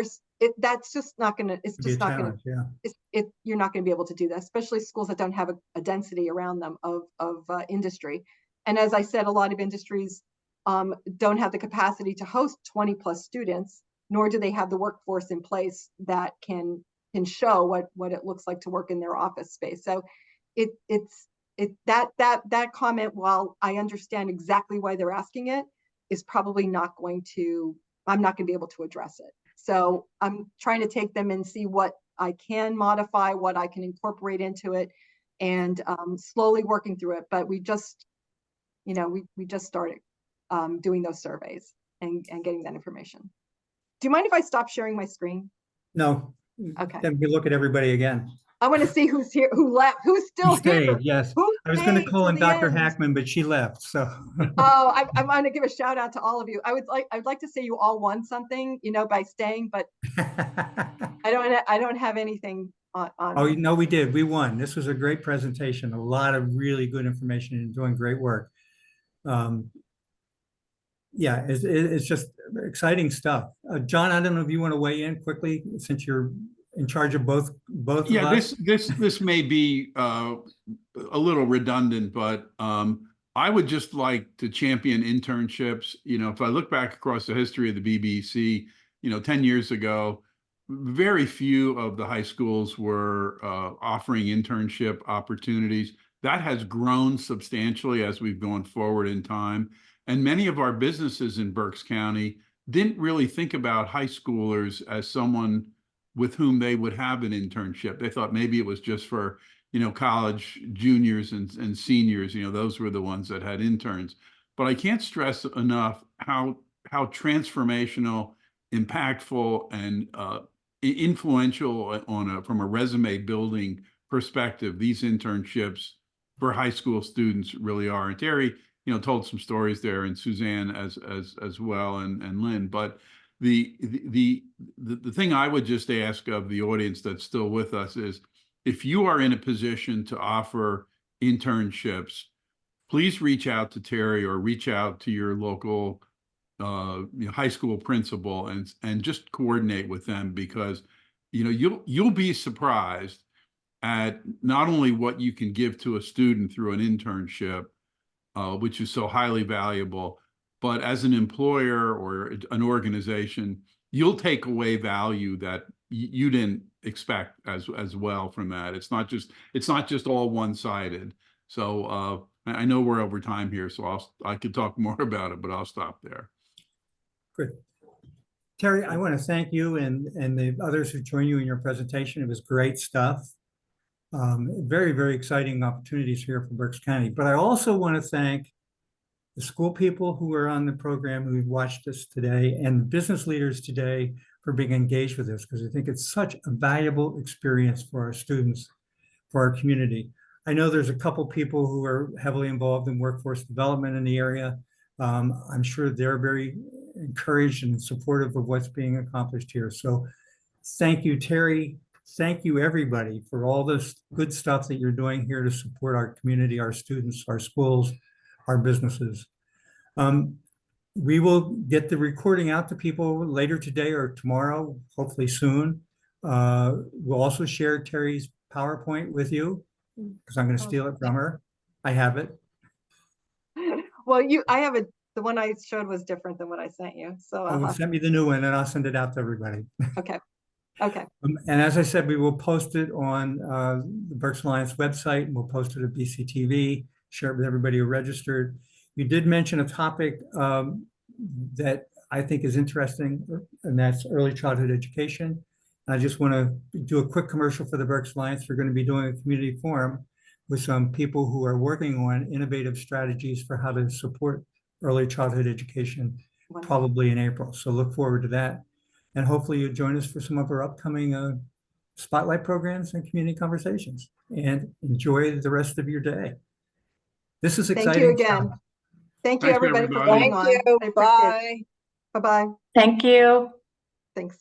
Speaker 4: that's just not going to, it's just not going to, you're not going to be able to do that, especially schools that don't have a density around them of industry. And as I said, a lot of industries don't have the capacity to host 20 plus students, nor do they have the workforce in place that can show what it looks like to work in their office space. So that comment, while I understand exactly why they're asking it, is probably not going to, I'm not going to be able to address it. So I'm trying to take them and see what I can modify, what I can incorporate into it, and slowly working through it. But we just, we just started doing those surveys and getting that information. Do you mind if I stop sharing my screen?
Speaker 2: No.
Speaker 4: Okay.
Speaker 2: Then we look at everybody again.
Speaker 4: I want to see who's here, who left, who's still here.
Speaker 2: Yes.
Speaker 4: Who
Speaker 2: I was going to call in Dr.
Speaker 4: end?
Speaker 2: Hackman, but she left. So.
Speaker 4: Oh, I'm going to give a shout out to all of you. I'd like to say you all won something, by staying, but I don't have anything on.
Speaker 2: Oh, no, we did. We won. This was a great presentation. A lot of really good information and doing great work. yeah, it's just exciting stuff. John, I don't know if you want to weigh in quickly since you're in charge of both of
Speaker 3: Yeah,
Speaker 2: us.
Speaker 3: this may be a little redundant, but I would just like to champion internships. You know, if I look back across the history of the BBC, 10 years ago, very few of the high schools were offering internship opportunities. That has grown substantially as we've gone forward in time. And many of our businesses in Berks County didn't really think about high schoolers as someone with whom they would have an internship. They thought maybe it was just for, college juniors and seniors, those were the ones that had interns. But I can't stress enough how transformational, impactful, and influential from a resume building perspective these internships for high school students really are. And Terry, told some stories there, and Suzanne as well, and Lynn. But the thing I would just ask of the audience that's still with us is, if you are in a position to offer internships, please reach out to Terry or reach out to your local high school principal and just coordinate with them, because you'll be surprised at not only what you can give to a student through an internship, which is so highly valuable, but as an employer or an organization, you'll take away value that you didn't expect as well from that. It's not just all one-sided. So I know we're over time here, so I could talk more about it, but I'll stop there.
Speaker 2: Good. Terry, I want to thank you and the others who joined you in your presentation. It was great stuff. Very, very exciting opportunities here for Berks County. But I also want to thank the school people who are on the program, who watched us today, and the business leaders today for being engaged with this, because I think it's such a valuable experience for our students, for our community. I know there's a couple people who are heavily involved in workforce development in the area. I'm sure they're very encouraged and supportive of what's being accomplished here. So thank you, Terry. Thank you, everybody, for all this good stuff that you're doing here to support our community, our students, our schools, our businesses. We will get the recording out to people later today or tomorrow, hopefully soon. We'll also share Terry's PowerPoint with you, because I'm going to steal it from her. I have it.
Speaker 4: Well, I have the one I showed was different than what I sent you. So
Speaker 2: Send me the new one and I'll send it out to everybody.
Speaker 4: okay.
Speaker 2: And as I said, we will post it on the Berks Alliance website, and we'll post it at BCTV, share it with everybody who registered. You did mention a topic that I think is interesting, and that's early childhood education. I just want to do a quick commercial for the Berks Alliance. We're going to be doing a community forum with some people who are working on innovative strategies for how to support early childhood education, probably in April. So look forward to that. And hopefully you'll join us for some of our upcoming spotlight programs and community conversations. And enjoy the rest of your day. This is exciting.
Speaker 4: Thank you again.
Speaker 2: stuff.
Speaker 4: Thank you,
Speaker 3: Thanks,
Speaker 4: everybody, for
Speaker 3: everybody.
Speaker 4: coming on.
Speaker 7: Thank you.
Speaker 4: I appreciate it.
Speaker 7: Bye.
Speaker 4: Bye-bye.
Speaker 7: Thank you.
Speaker 4: Thanks.